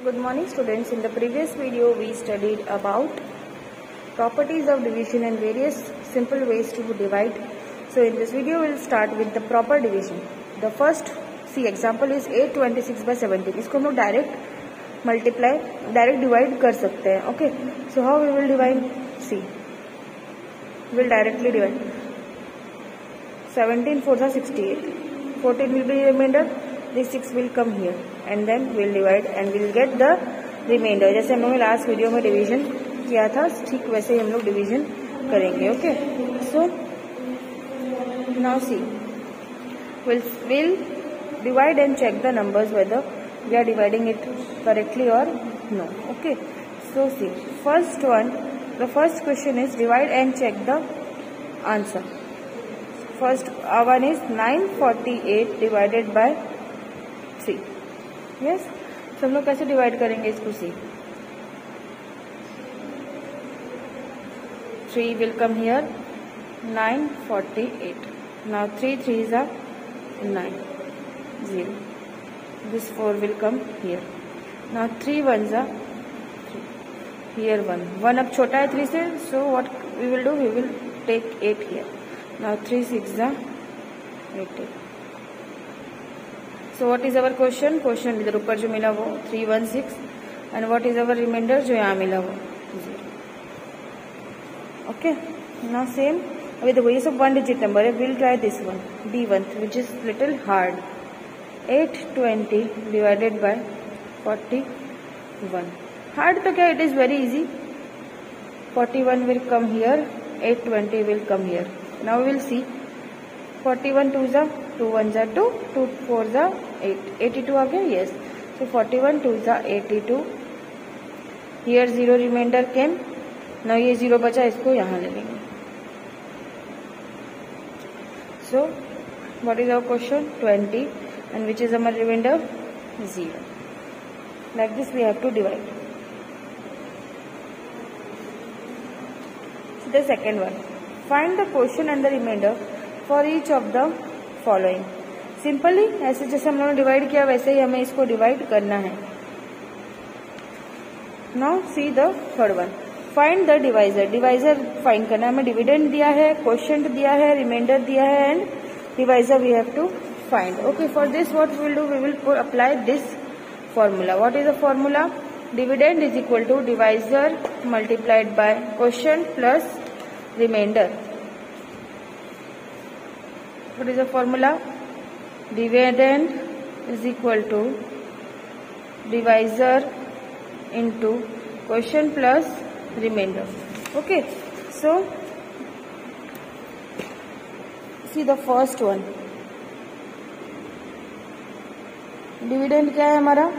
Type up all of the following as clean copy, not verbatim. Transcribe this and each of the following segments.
Good morning students. In the previous video we studied about properties of division and various simple ways to divide. So in this video we will start with the proper division. The first example is 826 by 17. इसको हम लोग direct divide कर सकते हैं. Okay, so how we will divide? See, will directly divide. 17 4s are 68. 14 will be remainder. This 6 will come here and then we'll divide and we'll get the remainder. जैसे हम लोगों ने लास्ट वीडियो में division किया था, ठीक वैसे ही हम लोग डिवीजन करेंगे. Okay, so now see, we'll divide and check the numbers whether we are dividing it correctly or no. Okay, so see, the first question is divide and check the answer. First one is 948 divided by 3. Yes, so हम लोग कैसे divide करेंगे इसको? सी, 3 will come here, 948. Now 3 3s are 9, 0. This 4 will come here. Now 3 1s are 3. Here 1 अब छोटा है 3 से, so what we will do? We will take 8 here. Now 3 6s are 8. So what is our question? Question इधर ऊपर जो मिला वो 316 and what is our remainder जो यहाँ मिला वो 0. Okay, now same with the ways of one digit number. We'll try this one, D1, which is little hard. 820 divided by 41. Hard तो क्या? It is very easy. 41 will come here, 820 will come here. Now we will see. 41 2s are 2 1s are 2, 2 4s are 8. 82 आ गया? Yes. So 41 2s are 82. Here 0 remainder came. Now ये 0 बचा, इसको यहाँ ले लेंगे. So what is our question? 20. And which is our remainder? 0. Like this we have to divide. So the second one, find the quotient and the remainder for each of the following. Simply ऐसे जैसे हम लोगों ने divide किया वैसे ही हमें इसको divide करना है. Now see the third one, find the divisor. Divisor find करना है. हमें डिविडेंड दिया है, क्वोशिएंट दिया है, रिमाइंडर दिया है and divisor we have to find. Okay, for this what we will do? We will apply this formula. What is the formula? Dividend is equal to divisor multiplied by quotient plus remainder. What is the formula? Dividend is equal to divisor into quotient plus remainder. Okay, so see the first one. Dividend क्या है हमारा?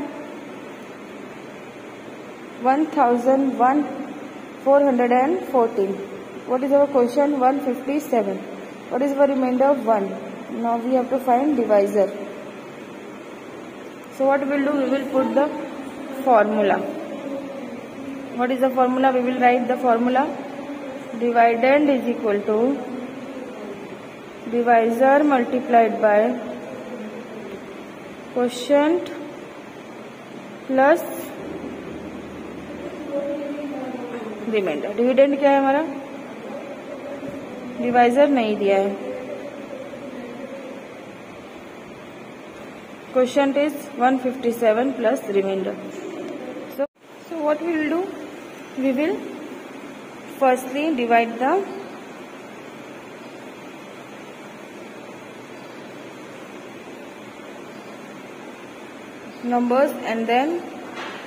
1414. What is our quotient? 157. What is our remainder? 1. Now we have to find divisor. So what we will do? We will put the formula. What is the formula? We will write the formula. Dividend is equal to divisor multiplied by quotient plus remainder. Dividend क्या है हमारा? Divisor नहीं दिया है. Quotient is 157 plus remainder. So what we will do? We will firstly divide the numbers and then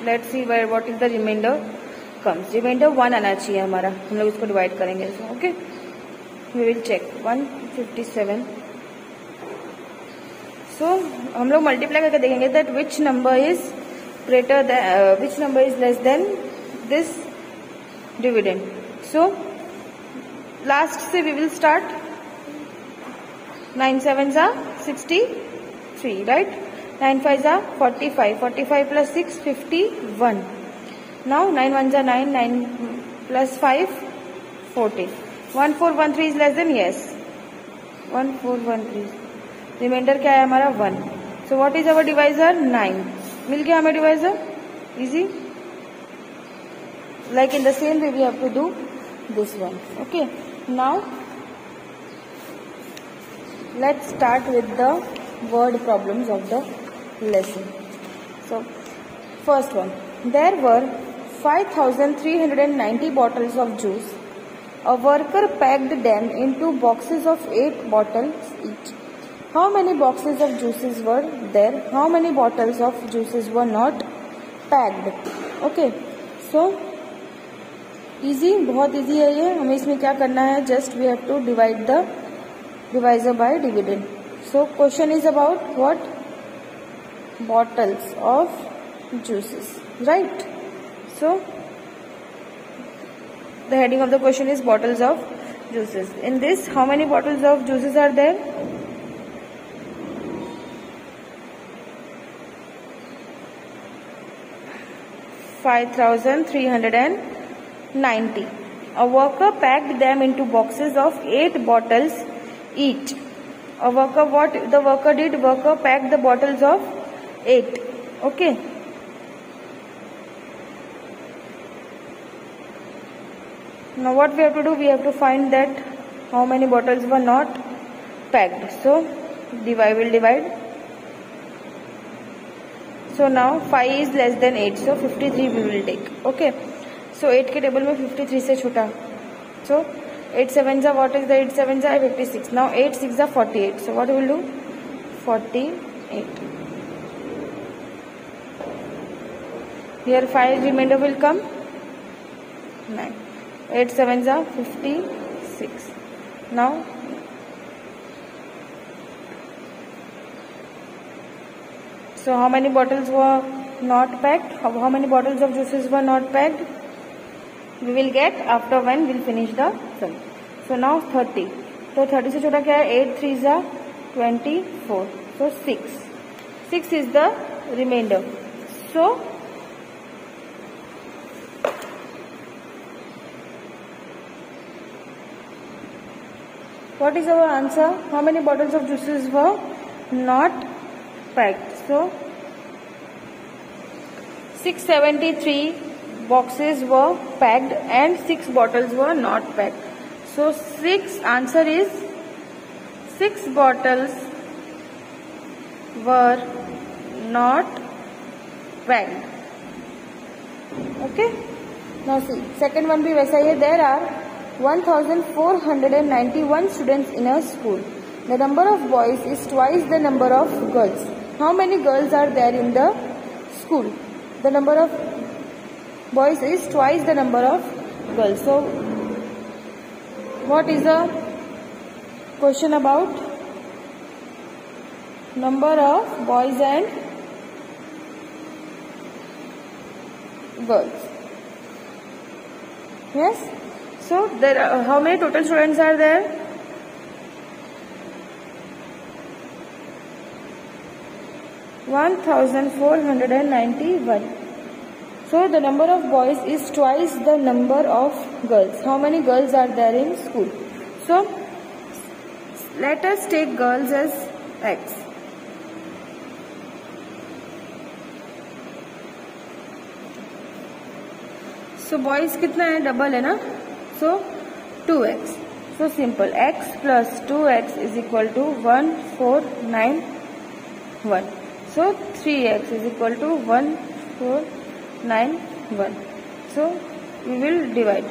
let's see where what is the remainder comes. Remainder 1 आना चाहिए हमारा. हम लोग इसको डिवाइड करेंगे. Okay, we will check 157. So हम लोग multiply करके देखेंगे that which number is greater than which number is less than this dividend. So last से we will start. 9 7s are 63, right? 9 5s are 45. 45 plus 6 51. Now 9 1s are 9. 9 plus 5 14. 1413 is less than? Yes. 1413. Reminder क्या है हमारा? 1. So what is our divisor? 9. मिल गया हमें divisor. easy. Like in the same way we have to do this one. Okay, now let's start with the word problems of the lesson. So first one, there were 5,390 bottles of juice. A worker packed them into boxes of 8 bottles each. How many boxes of juices were there? How many bottles of juices were not packed? Okay, so easy, बहुत easy है ये. हमें इसमें क्या करना है? Just we have to divide the divisor by dividend. So question is about what? Bottles of juices, right? So the heading of the question is bottles of juices. In this, how many bottles of juices are there? $5,390. A worker packed them into boxes of 8 bottles each. A worker, what the worker did? Worker packed the bottles of 8. Okay. Now what we have to do? We have to find that how many bottles were not packed. So will divide. So now 5 is less than 8. So 53 we will take. Okay. So 8 के table में 53 से छोटा. So 8 sevens are, what is the 8 sevens are? 56. Now 8 6 are 48. So what we will do? 48. Here 5 remainder will come 9. 8 sevens are 56. Now so how many bottles were not packed? How many bottles of juices were not packed? We will get after when we will finish the sum. So now 30. So 30 से छोटा क्या है? 8 3s are 24. So 6. 6 is the remainder. So what is our answer? How many bottles of juices were not packed? So 673 boxes were packed and 6 bottles were not packed. So 6 answer is 6 bottles were not packed. Okay. Now see, second one भी वैसा ही है. There are 1,491 students in a school. The number of boys is twice the number of girls. How many girls are there in the school? The number of boys is twice the number of girls. So what is the question about? Number of boys and girls. Yes. So there are, how many total students are there? (1,491). So the number of boys is twice the number of girls. How many girls are there in school? So let us take girls as X. So boys कितना है? Double है ना. So 2x. So simple. X plus 2x is equal to 1491. So 3x is equal to 1491. So we will divide.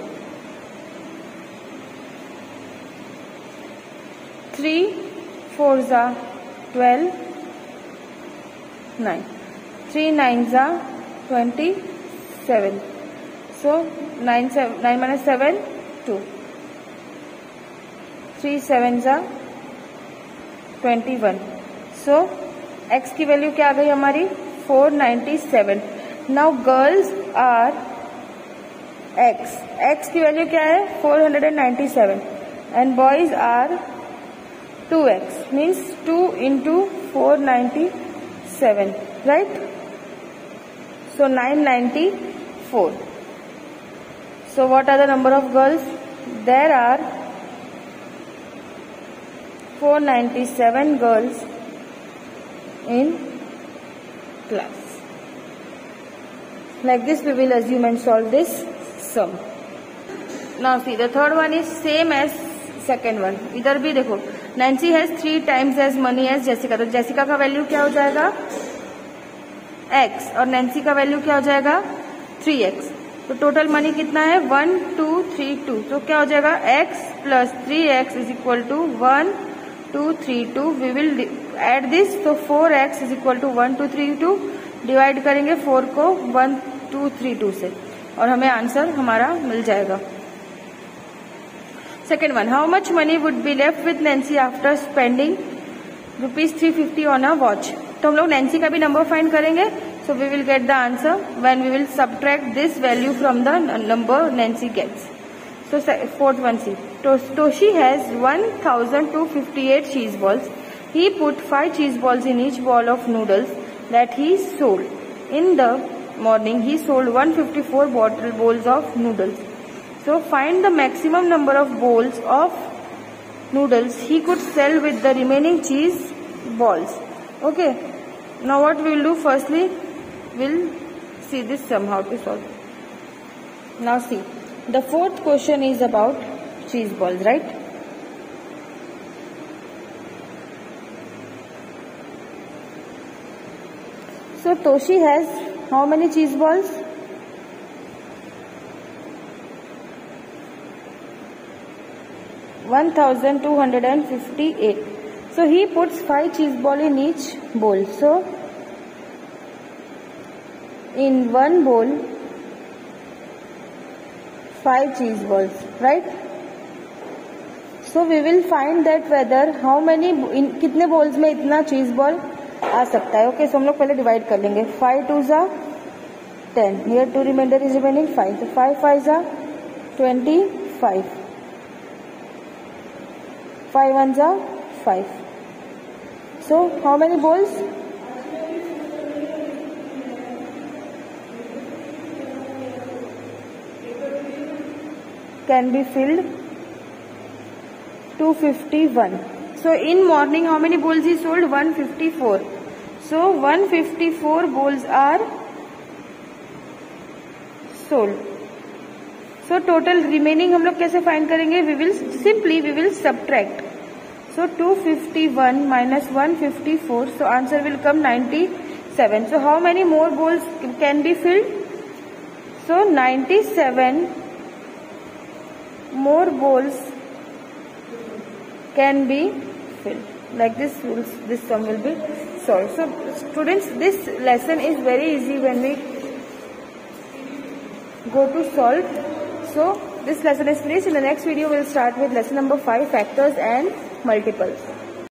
3 4s are 12. 9. 3 9s are 27. So 9 minus 7 2. 3 7s are 21. So x की value क्या आ गई हमारी? 497. Now girls are x. x की value क्या है? 497. And boys are 2x. Means 2 into 497. Right. So 994. So what are the number of girls? There are 497 girls in class. Like this we will assume and solve this sum. Now see, the third one is same as second one. इधर भी देखो, Nancy has 3 times as money as Jessica. तो Jessica का value क्या हो जाएगा x और Nancy का वैल्यू क्या हो जाएगा 3x. तो टोटल मनी कितना है 1 2 3 2. तो क्या हो जाएगा x plus 3x is equal to 1 2 3 2. We will add this. तो 4x is equal to 1 2 3 2. Divide करेंगे 4 को 1 2 3 2 से और हमें आंसर हमारा मिल जाएगा. Second one, how much money would be left with Nancy after spending ₹350 on a watch. तो हम लोग नैन्सी का भी नंबर फाइंड करेंगे. So we will get the answer when we will subtract this value from the number Nancy gets. So fourth one, see, Toshi has 1,258 cheese balls. He put 5 cheese balls in each ball of noodles that he sold. In the morning, he sold 154 bowls of noodles. So find the maximum number of bowls of noodles he could sell with the remaining cheese balls. Okay. Now what we will do? Firstly, we'll see this sum how to solve. Now see. The fourth question is about cheese balls, right? So Toshi has how many cheese balls? 1,258. So he puts 5 cheese balls in each bowl. So in one bowl 5 cheese balls, right? So we will find that whether how many कितने bowls में इतना cheese ball आ सकता है. Okay, so हम लोग पहले divide कर लेंगे. 5 2s are 10. Here 2 remainder is remaining 5. So 5 5s are 25. 5 1s are 5. So how many bowls? Can be filled 251. So in morning how many bowls he sold? 154. So 154 bowls are sold. So total remaining हम लोग कैसे find करेंगे? We will subtract. So 251 minus 154. So answer will come 97. So how many more bowls can be filled? So 97 more bowls can be filled. Like this sum will be solved. So students, this lesson is very easy when we go to solve. So this lesson is finished. In the next video we will start with lesson number 5, factors and multiples.